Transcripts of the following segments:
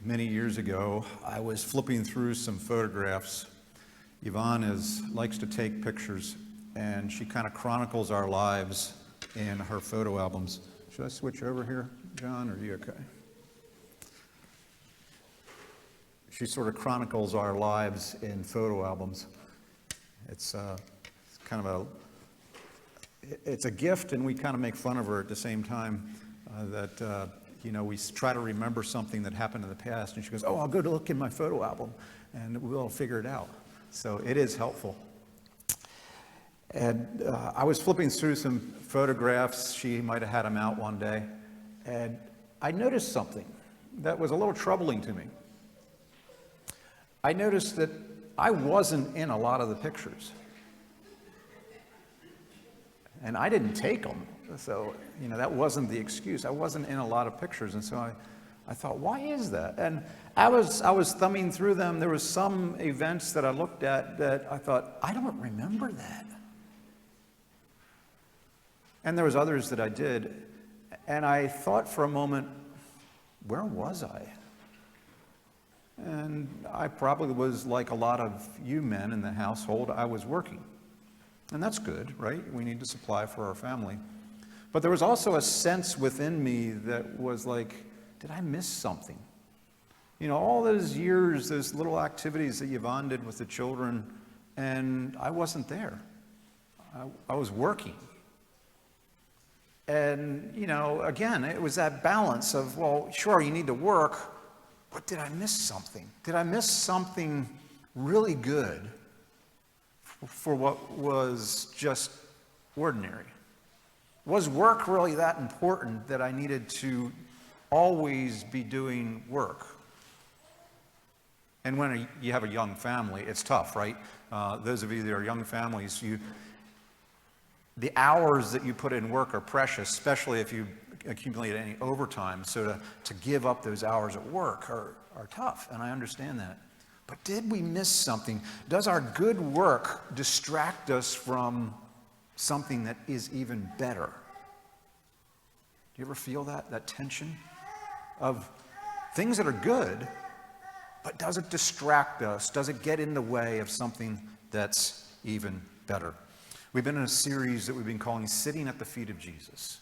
Many years ago, I was flipping through some photographs. Yvonne likes to take pictures, and she kind of chronicles our lives in her photo albums. Should I switch over here, John, or are you okay? She sort of chronicles our lives in photo albums. It's kind of it's a gift, and we kind of make fun of her at the same time. We try to remember something that happened in the past, and she goes, "Oh, I'll go to look in my photo album, and we'll figure it out." So it is helpful. And I was flipping through some photographs. She might have had them out one day, and I noticed something that was a little troubling to me. I noticed that I wasn't in a lot of the pictures. And I didn't take them, so that wasn't the excuse. I wasn't in a lot of pictures, and so I thought, why is that? And I was thumbing through them. There was some events that I looked at that I thought, I don't remember that. And there was others that I did, and I thought for a moment, where was I? And I probably was like a lot of you men in the household. I was working. And that's good, right? We need to supply for our family. But there was also a sense within me that was like, did I miss something? All those years, those little activities that Yvonne did with the children, and I wasn't there. I was working. And, again, it was that balance of, well, sure, you need to work, but did I miss something? Did I miss something really good for what was just ordinary? Was work really that important that I needed to always be doing work? And when you have a young family, it's tough, right? Those of you that are young families, the hours that you put in work are precious, especially if you accumulate any overtime. So to give up those hours at work are tough, and I understand that. But did we miss something? Does our good work distract us from something that is even better? Do you ever feel that tension of things that are good, but does it distract us? Does it get in the way of something that's even better? We've been in a series that we've been calling Sitting at the Feet of Jesus.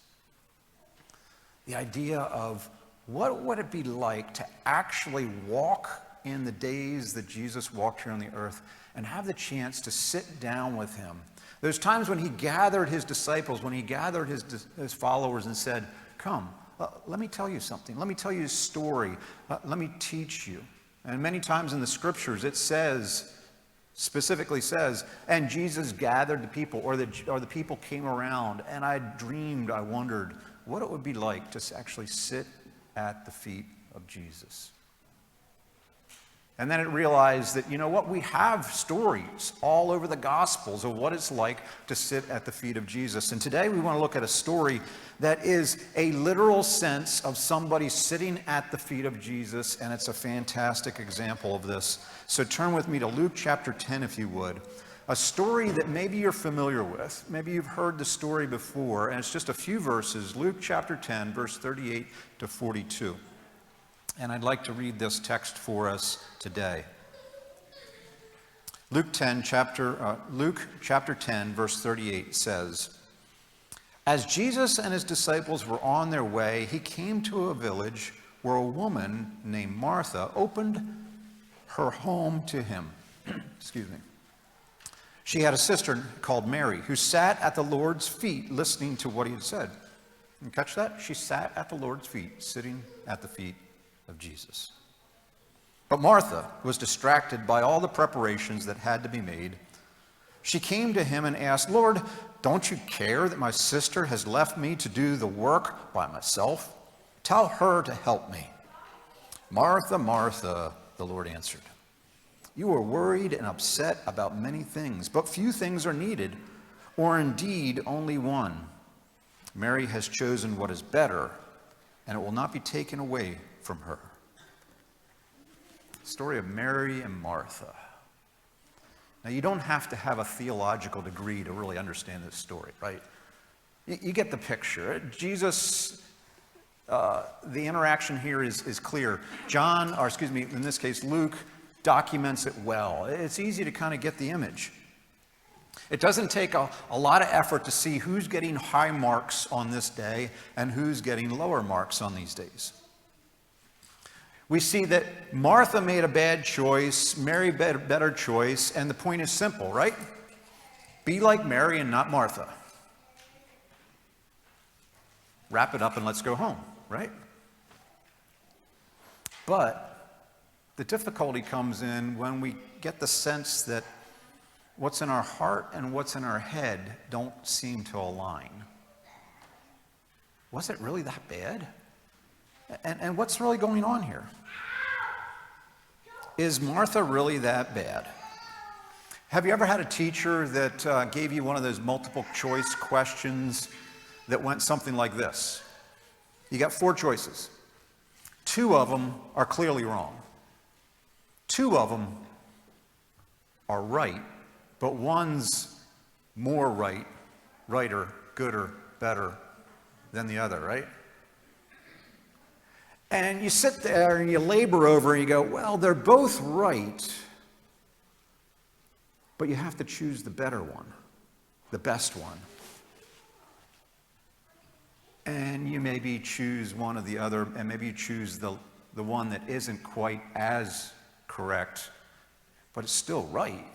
The idea of what would it be like to actually walk in the days that Jesus walked here on the earth and have the chance to sit down with him. There's times when he gathered his disciples, when he gathered his followers and said, come, let me tell you something. Let me tell you a story. Let me teach you. And many times in the scriptures it specifically says, and Jesus gathered the people, or the people came around, and I wondered what it would be like to actually sit at the feet of Jesus. And then it realized that, we have stories all over the Gospels of what it's like to sit at the feet of Jesus. And today we want to look at a story that is a literal sense of somebody sitting at the feet of Jesus, and it's a fantastic example of this. So turn with me to Luke chapter 10, if you would. A story that maybe you're familiar with. Maybe you've heard the story before, and it's just a few verses. Luke chapter 10, verse 38 to 42. And I'd like to read this text for us today. Luke chapter 10, verse 38 says, as Jesus and his disciples were on their way, he came to a village where a woman named Martha opened her home to him. Excuse me. She had a sister called Mary who sat at the Lord's feet listening to what he had said. You catch that? She sat at the Lord's feet, sitting at the feet of Jesus. But Martha was distracted by all the preparations that had to be made. She came to him and asked, Lord, don't you care that my sister has left me to do the work by myself? Tell her to help me. Martha, Martha, the Lord answered, you are worried and upset about many things, but few things are needed, or indeed only one. Mary has chosen what is better, and it will not be taken away from her. Story of Mary and Martha. Now, you don't have to have a theological degree to really understand this story, right? You get the picture. Jesus the interaction here is clear. John, or excuse me, in this case, Luke, documents it well. It's easy to kind of get the image. It doesn't take a lot of effort to see who's getting high marks on this day and who's getting lower marks on these days. We see that Martha made a bad choice, Mary made a better choice, and the point is simple, right? Be like Mary and not Martha. Wrap it up and let's go home, right? But the difficulty comes in when we get the sense that what's in our heart and what's in our head don't seem to align. Was it really that bad? And what's really going on here? Is Martha really that bad? Have you ever had a teacher that gave you one of those multiple choice questions that went something like this? You got 4 choices. 2 of them are clearly wrong. 2 of them are right, but one's more right, righter, gooder, better than the other, right? And you sit there and you labor over and you go, well, they're both right, but you have to choose the better one, the best one. And you maybe choose one or the other, and maybe you choose the one that isn't quite as correct, but it's still right.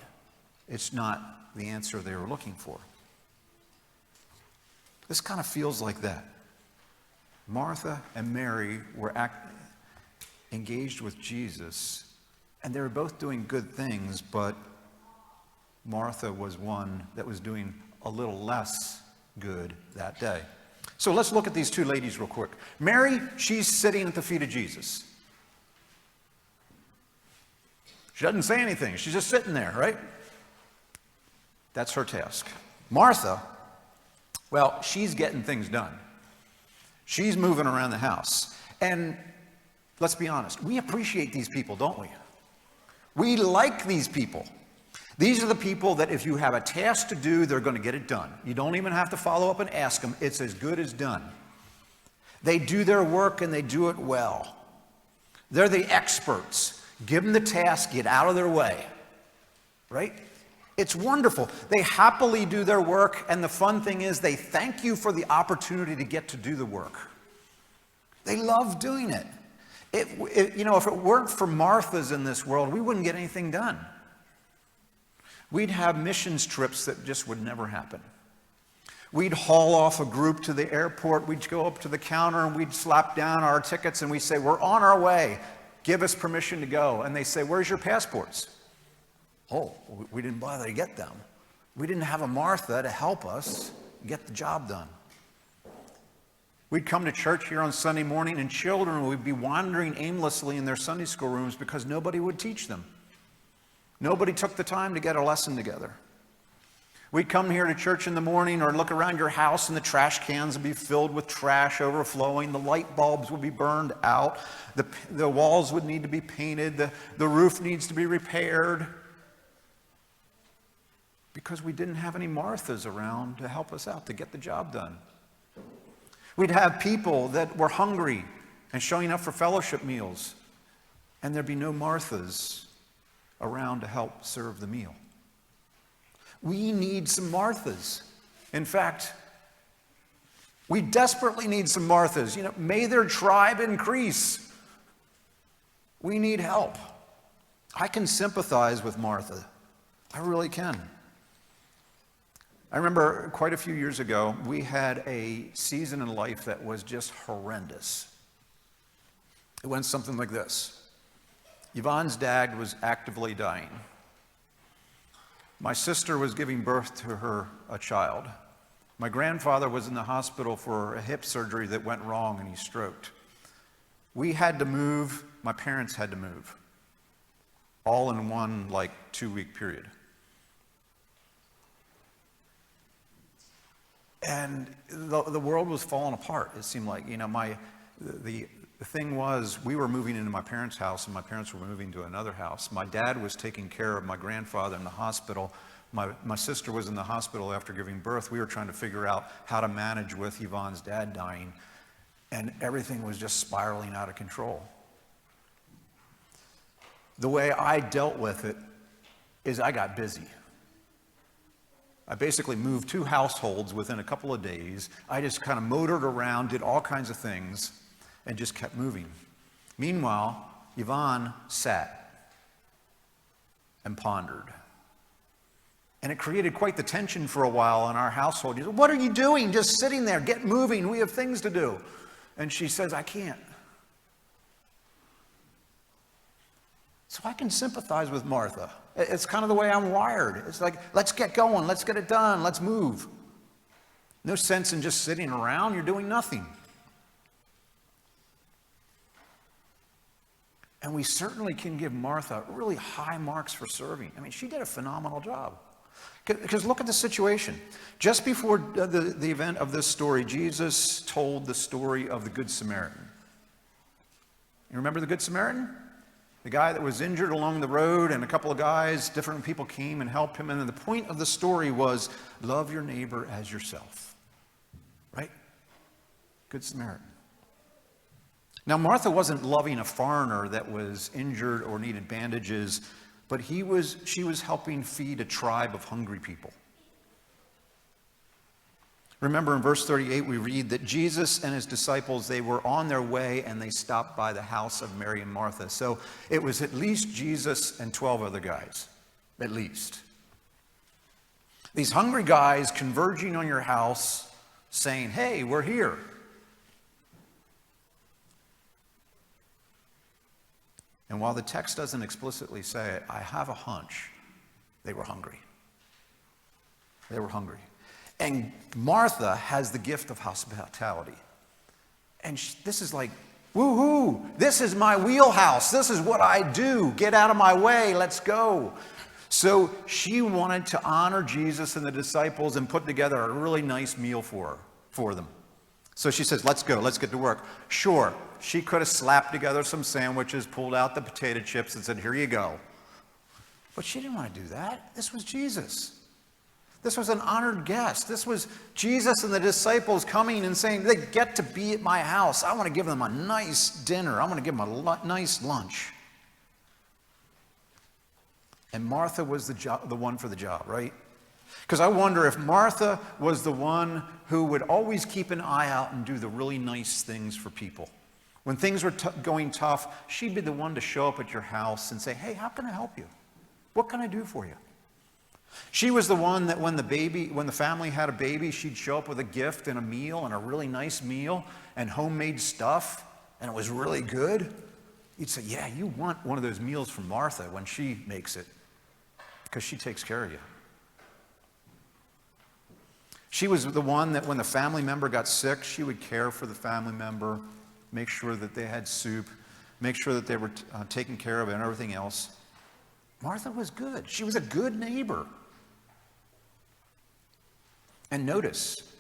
It's not the answer they were looking for. This kind of feels like that. Martha and Mary were engaged with Jesus, and they were both doing good things, but Martha was one that was doing a little less good that day. So let's look at these 2 ladies real quick. Mary, she's sitting at the feet of Jesus. She doesn't say anything. She's just sitting there, right? That's her task. Martha, well, she's getting things done. She's moving around the house. And let's be honest, we appreciate these people, don't we? We like these people. These are the people that if you have a task to do, they're going to get it done. You don't even have to follow up and ask them. It's as good as done. They do their work and they do it well. They're the experts. Give them the task, get out of their way. Right? It's wonderful. They happily do their work, and the fun thing is they thank you for the opportunity to get to do the work. They love doing it. If it weren't for Marthas in this world, we wouldn't get anything done. We'd have missions trips that just would never happen. We'd haul off a group to the airport, we'd go up to the counter and we'd slap down our tickets and we'd say, we're on our way, give us permission to go. And they say, where's your passports? Oh, we didn't bother to get them. We didn't have a Martha to help us get the job done. We'd come to church here on Sunday morning and children would be wandering aimlessly in their Sunday school rooms because nobody would teach them. Nobody took the time to get a lesson together. We'd come here to church in the morning or look around your house and the trash cans would be filled with trash overflowing. The light bulbs would be burned out. The walls would need to be painted. The roof needs to be repaired. Because we didn't have any Marthas around to help us out to get the job done. We'd have people that were hungry and showing up for fellowship meals, and there'd be no Marthas around to help serve the meal. We need some Marthas. In fact, we desperately need some Marthas. May their tribe increase. We need help. I can sympathize with Martha. I really can. I remember quite a few years ago, we had a season in life that was just horrendous. It went something like this. Yvonne's dad was actively dying. My sister was giving birth to a child. My grandfather was in the hospital for a hip surgery that went wrong and he stroked. We had to move, my parents had to move, all in one 2-week period. And the world was falling apart, it seemed like. The thing was, we were moving into my parents' house, and my parents were moving to another house. My dad was taking care of my grandfather in the hospital. My sister was in the hospital after giving birth. We were trying to figure out how to manage with Yvonne's dad dying. and everything was just spiraling out of control. The way I dealt with it is I got busy. I basically moved 2 households within a couple of days. I just kind of motored around, did all kinds of things, and just kept moving. Meanwhile, Yvonne sat and pondered. And it created quite the tension for a while in our household. You said, what are you doing? Just sitting there. Get moving. We have things to do. And she says, I can't. So I can sympathize with Martha. It's kind of the way I'm wired. It's like, let's get going. Let's get it done. Let's move. No sense in just sitting around. You're doing nothing. And we certainly can give Martha really high marks for serving. I mean, she did a phenomenal job. Because look at the situation. Just before the event of this story, Jesus told the story of the Good Samaritan. You remember the Good Samaritan? The guy that was injured along the road, and a couple of guys, different people came and helped him. And then the point of the story was, love your neighbor as yourself. Right? Good Samaritan. Now, Martha wasn't loving a foreigner that was injured or needed bandages, but she was helping feed a tribe of hungry people. Remember in verse 38, we read that Jesus and his disciples, they were on their way and they stopped by the house of Mary and Martha. So it was at least Jesus and 12 other guys, at least. These hungry guys converging on your house saying, hey, we're here. And while the text doesn't explicitly say it, I have a hunch they were hungry. They were hungry. And Martha has the gift of hospitality. And this is like, woo-hoo, this is my wheelhouse. This is what I do. Get out of my way. Let's go. So she wanted to honor Jesus and the disciples and put together a really nice meal for them. So she says, let's go. Let's get to work. Sure, she could have slapped together some sandwiches, pulled out the potato chips, and said, here you go. But she didn't want to do that. This was Jesus. This was an honored guest. This was Jesus and the disciples coming and saying, they get to be at my house. I want to give them a nice dinner. I want to give them a nice lunch. And Martha was the one for the job, right? Because I wonder if Martha was the one who would always keep an eye out and do the really nice things for people. When things were going tough, she'd be the one to show up at your house and say, hey, how can I help you? What can I do for you? She was the one that when the family had a baby, she'd show up with a gift and a meal and a really nice meal and homemade stuff, and it was really good. You'd say, yeah, you want one of those meals from Martha when she makes it, because she takes care of you. She was the one that when the family member got sick, she would care for the family member, make sure that they had soup, make sure that they were taken care of and everything else. Martha was good. She was a good neighbor. And notice,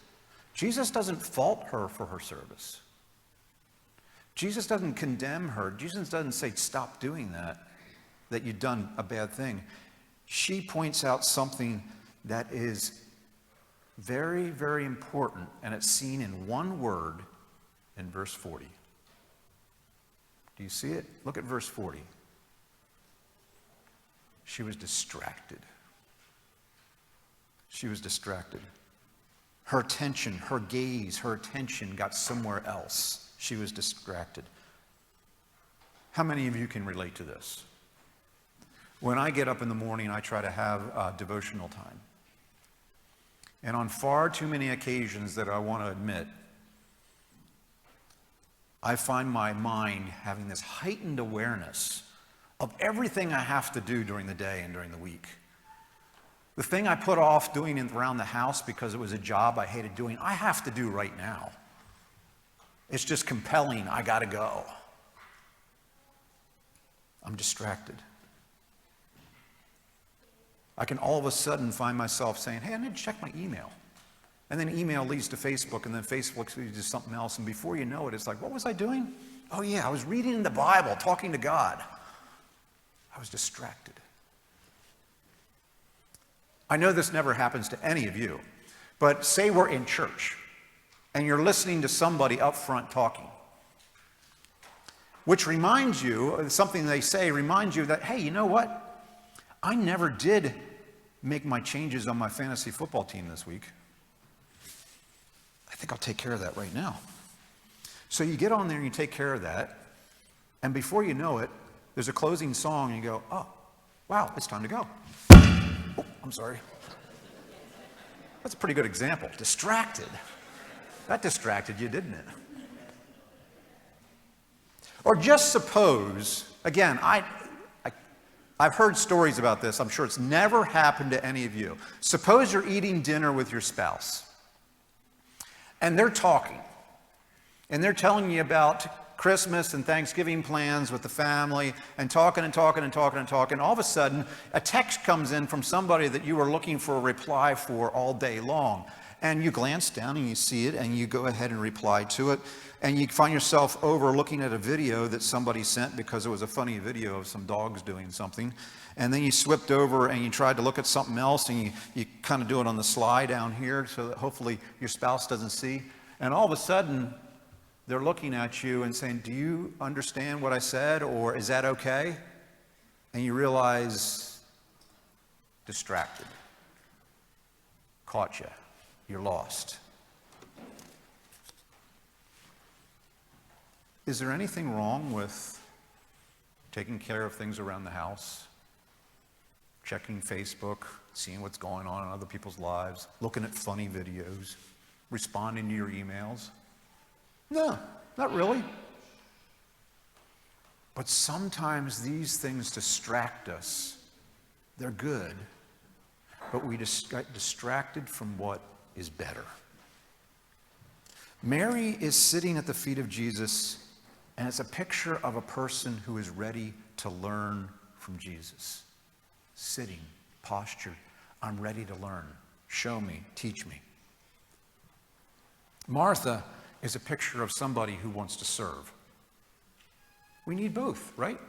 Jesus doesn't fault her for her service. Jesus doesn't condemn her. Jesus doesn't say, stop doing that you've done a bad thing. She points out something that is very, very important, and it's seen in one word in verse 40. Do you see it? Look at verse 40. She was distracted. She was distracted. Her attention, her gaze, her attention got somewhere else. She was distracted. How many of you can relate to this? When I get up in the morning, I try to have devotional time. And on far too many occasions that I want to admit, I find my mind having this heightened awareness of everything I have to do during the day and during the week. The thing I put off doing around the house because it was a job I hated doing, I have to do right now. It's just compelling. I got to go. I'm distracted. I can all of a sudden find myself saying, hey, I need to check my email. And then email leads to Facebook, and then Facebook leads to something else. And before you know it, it's like, what was I doing? Oh, yeah, I was reading the Bible, talking to God. I was distracted. I know this never happens to any of you, but say we're in church, and you're listening to somebody up front talking. Which reminds you, something they say reminds you that, hey, you know what? I never did make my changes on my fantasy football team this week. I think I'll take care of that right now. So you get on there and you take care of that, and before you know it, there's a closing song and you go, oh, wow, it's time to go. Oh, I'm sorry. That's a pretty good example. Distracted. That distracted you, didn't it? Or just suppose, again, I've heard stories about this. I'm sure it's never happened to any of you. Suppose you're eating dinner with your spouse, and they're talking, and they're telling you about Christmas and Thanksgiving plans with the family, and talking and talking and talking and talking. All of a sudden, a text comes in from somebody that you were looking for a reply for all day long. And you glance down and you see it, and you go ahead and reply to it. And you find yourself over looking at a video that somebody sent because it was a funny video of some dogs doing something. And then you slipped over and you tried to look at something else, and you kind of do it on the sly down here so that hopefully your spouse doesn't see. And all of a sudden, they're looking at you and saying, do you understand what I said, or is that okay? And you realize, distracted. Caught you. You're lost. Is there anything wrong with taking care of things around the house, checking Facebook, seeing what's going on in other people's lives, looking at funny videos, responding to your emails? No, not really. But sometimes these things distract us. They're good, but we just get distracted from what is better. Mary is sitting at the feet of Jesus, and it's a picture of a person who is ready to learn from Jesus. Sitting, postured, I'm ready to learn. Show me, teach me. Martha is a picture of somebody who wants to serve. We need both, right?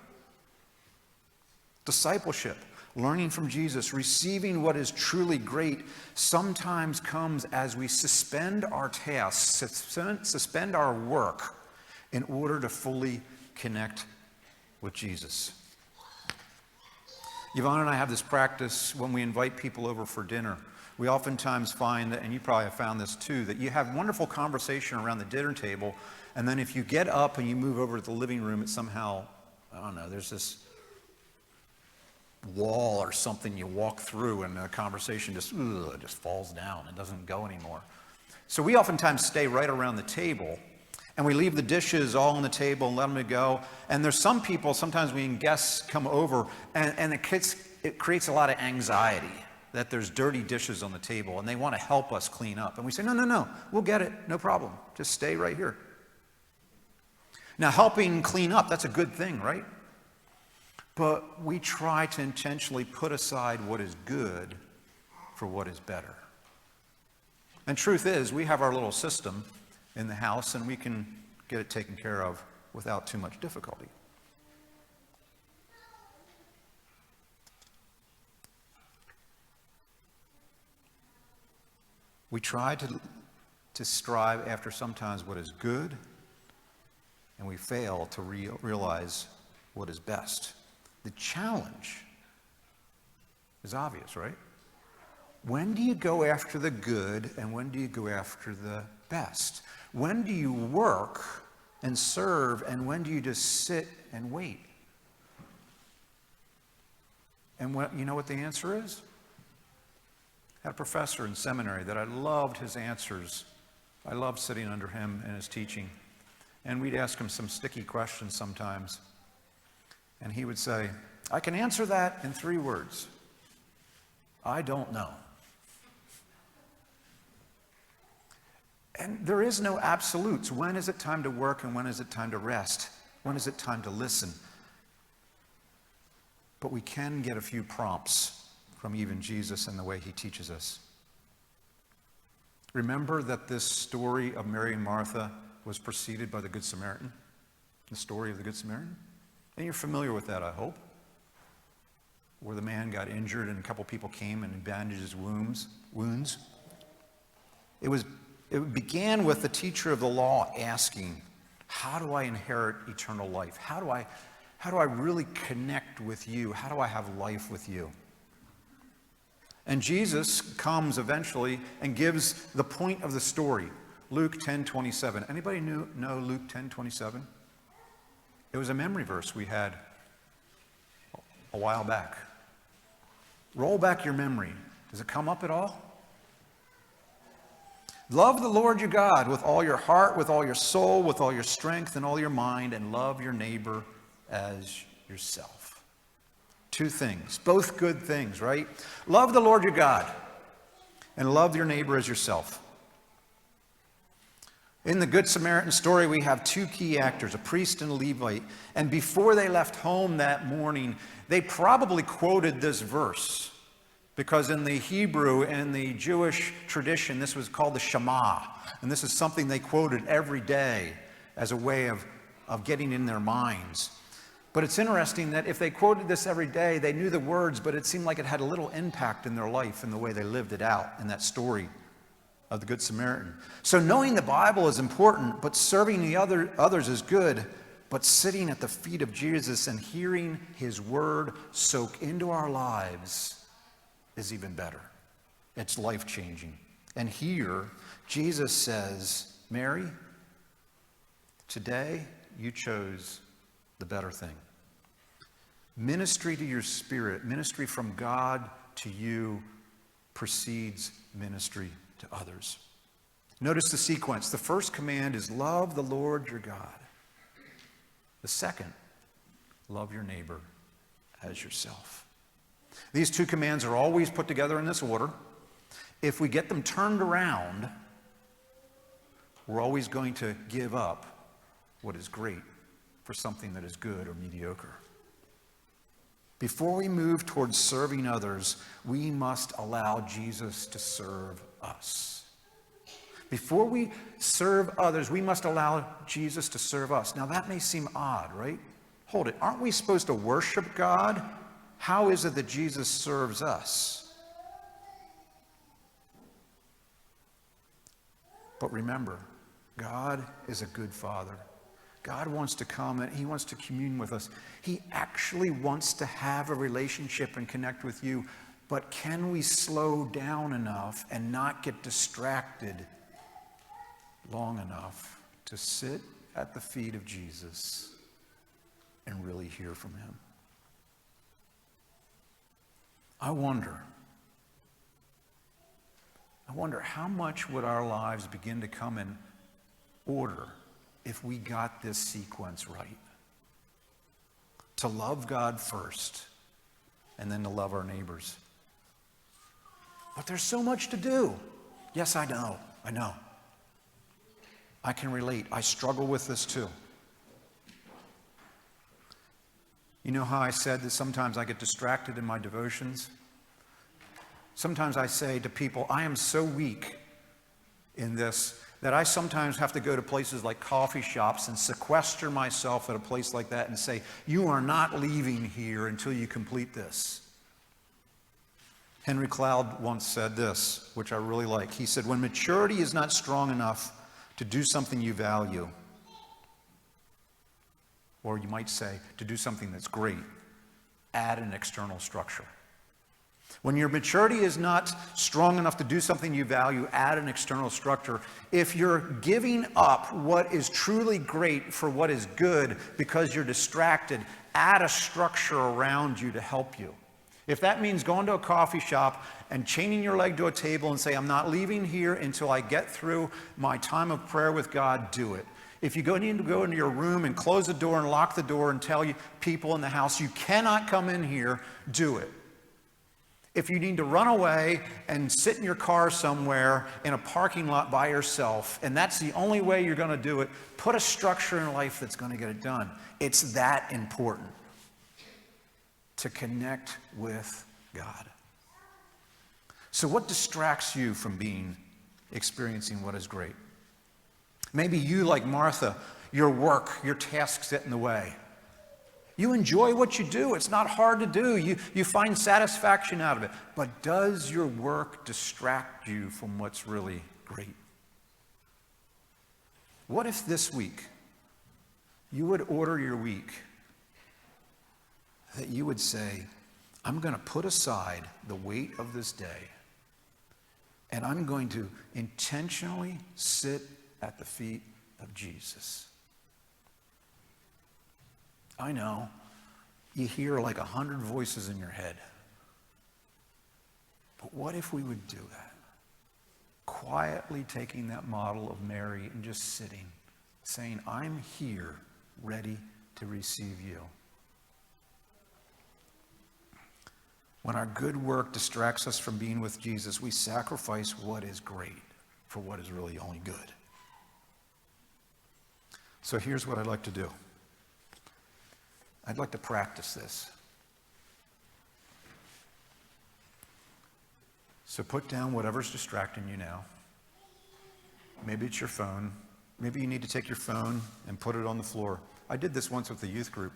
Discipleship, learning from Jesus, receiving what is truly great, sometimes comes as we suspend our tasks, suspend our work in order to fully connect with Jesus. Yvonne and I have this practice when we invite people over for dinner. We oftentimes find that, and you probably have found this too, that you have wonderful conversation around the dinner table, and then if you get up and you move over to the living room, it somehow, I don't know, there's this wall or something you walk through, and the conversation just falls down. It doesn't go anymore. So we oftentimes stay right around the table, and we leave the dishes all on the table and let them go. And there's some people, sometimes when guests come over, and it creates a lot of anxiety that there's dirty dishes on the table, and they want to help us clean up. And we say, no, we'll get it, no problem. Just stay right here. Now, helping clean up, that's a good thing, right? But we try to intentionally put aside what is good for what is better. And truth is, we have our little system in the house, and we can get it taken care of without too much difficulty. We try to strive after sometimes what is good, and we fail to realize what is best. The challenge is obvious, right? When do you go after the good, and when do you go after the best? When do you work and serve, and when do you just sit and wait? And you know what the answer is? I had a professor in seminary that I loved his answers. I loved sitting under him and his teaching. And we'd ask him some sticky questions sometimes. And he would say, I can answer that in 3 words. I don't know. And there is no absolutes. When is it time to work, and when is it time to rest? When is it time to listen? But we can get a few prompts from even Jesus and the way he teaches us. Remember that this story of Mary and Martha was preceded by the Good Samaritan? The story of the Good Samaritan? And you're familiar with that, I hope. Where the man got injured and a couple people came and bandaged his wounds. It It began with the teacher of the law asking, how do I inherit eternal life? How do I really connect with you? How do I have life with you? And Jesus comes eventually and gives the point of the story. Luke 10:27. Anybody know Luke 10:27? It was a memory verse we had a while back. Roll back your memory. Does it come up at all? Love the Lord your God with all your heart, with all your soul, with all your strength, and all your mind, and love your neighbor as yourself. Two things, both good things, right? Love the Lord your God, and love your neighbor as yourself. In the Good Samaritan story, we have two key actors, a priest and a Levite. And before they left home that morning, they probably quoted this verse. Because in the Hebrew and the Jewish tradition, this was called the Shema. And this is something they quoted every day as a way of getting in their minds. But it's interesting that if they quoted this every day, they knew the words, but it seemed like it had a little impact in their life and the way they lived it out in that story of the Good Samaritan. So knowing the Bible is important, but serving the others is good. But sitting at the feet of Jesus and hearing his word soak into our lives is even better. It's life-changing. And here, Jesus says, Mary, today you chose the better thing. Ministry to your spirit, ministry from God to you precedes ministry to others. Notice the sequence. The first command is love the Lord your God. The second, love your neighbor as yourself. These two commands are always put together in this order. If we get them turned around, we're always going to give up what is great for something that is good or mediocre. Before we move towards serving others, we must allow Jesus to serve us. Before we serve others, we must allow Jesus to serve us. Now that may seem odd, right? Hold it. Aren't we supposed to worship God? How is it that Jesus serves us? But remember, God is a good Father. God wants to come and he wants to commune with us. He actually wants to have a relationship and connect with you. But can we slow down enough and not get distracted long enough to sit at the feet of Jesus and really hear from him? I wonder how much would our lives begin to come in order if we got this sequence right? To love God first, and then to love our neighbors. But there's so much to do. Yes, I know. I can relate. I struggle with this too. You know how I said that sometimes I get distracted in my devotions? Sometimes I say to people, I am so weak in this that I sometimes have to go to places like coffee shops and sequester myself at a place like that and say, you are not leaving here until you complete this. Henry Cloud once said this, which I really like. He said, when maturity is not strong enough to do something you value, or you might say, to do something that's great, add an external structure. When your maturity is not strong enough to do something you value, add an external structure. If you're giving up what is truly great for what is good because you're distracted, add a structure around you to help you. If that means going to a coffee shop and chaining your leg to a table and say, I'm not leaving here until I get through my time of prayer with God, do it. If you need to go into your room and close the door and lock the door and tell people in the house you cannot come in here, do it. If you need to run away and sit in your car somewhere in a parking lot by yourself, and that's the only way you're going to do it, put a structure in life that's going to get it done. It's that important to connect with God. So what distracts you from experiencing what is great? Maybe you, like Martha, your work, your tasks get in the way. You enjoy what you do. It's not hard to do. You find satisfaction out of it. But does your work distract you from what's really great? What if this week you would order your week that you would say, I'm going to put aside the weight of this day, and I'm going to intentionally sit at the feet of Jesus. I know you hear like 100 voices in your head. But what if we would do that? Quietly taking that model of Mary and just sitting, saying, I'm here, ready to receive you. When our good work distracts us from being with Jesus, we sacrifice what is great for what is really only good. So here's what I'd like to do. I'd like to practice this. So put down whatever's distracting you now. Maybe it's your phone. Maybe you need to take your phone and put it on the floor. I did this once with the youth group.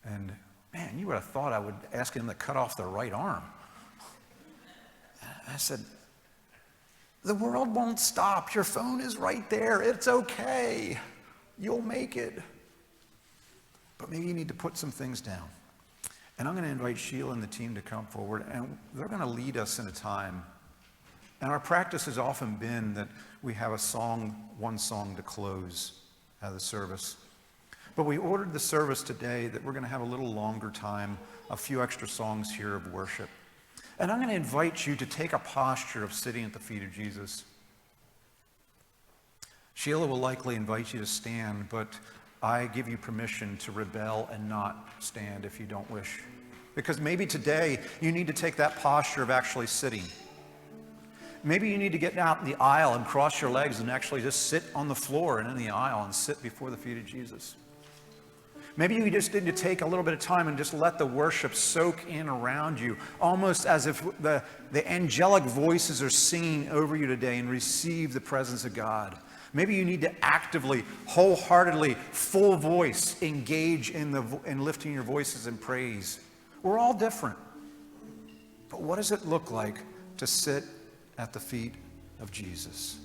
And man, you would have thought I would ask them to cut off their right arm. I said, the world won't stop. Your phone is right there. It's okay. You'll make it. But maybe you need to put some things down. And I'm going to invite Sheila and the team to come forward, and they're going to lead us in a time. And our practice has often been that we have a song, one song to close the service. But we ordered the service today that we're going to have a little longer time, a few extra songs here of worship. And I'm going to invite you to take a posture of sitting at the feet of Jesus. Sheila will likely invite you to stand, but I give you permission to rebel and not stand if you don't wish. Because maybe today you need to take that posture of actually sitting. Maybe you need to get out in the aisle and cross your legs and actually just sit on the floor and in the aisle and sit before the feet of Jesus. Maybe you just need to take a little bit of time and just let the worship soak in around you, almost as if the angelic voices are singing over you today, and receive the presence of God. Maybe you need to actively, wholeheartedly, full voice engage in lifting your voices in praise. We're all different. But what does it look like to sit at the feet of Jesus?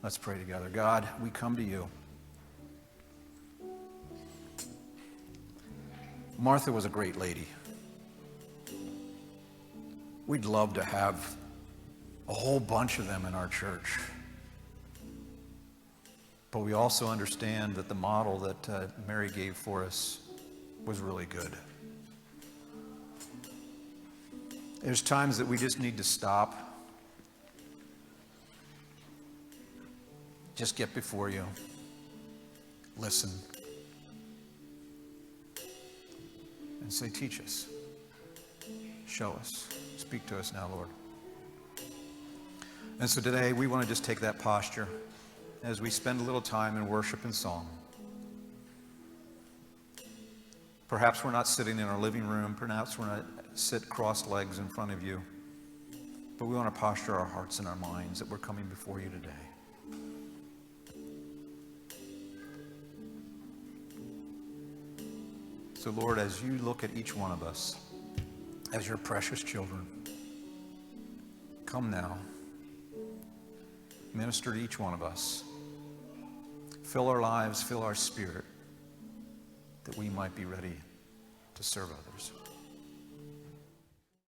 Let's pray together. God, we come to you. Martha was a great lady. We'd love to have a whole bunch of them in our church. But we also understand that the model that Mary gave for us was really good. There's times that we just need to stop. Just get before you. Listen. And say, teach us. Show us. Speak to us now, Lord. And so today we want to just take that posture as we spend a little time in worship and song. Perhaps we're not sitting in our living room. Perhaps we're not sit crossed legs in front of you. But we want to posture our hearts and our minds that we're coming before you today. So Lord, as you look at each one of us as your precious children, come now. Minister to each one of us. Fill our lives, fill our spirit, that we might be ready to serve others.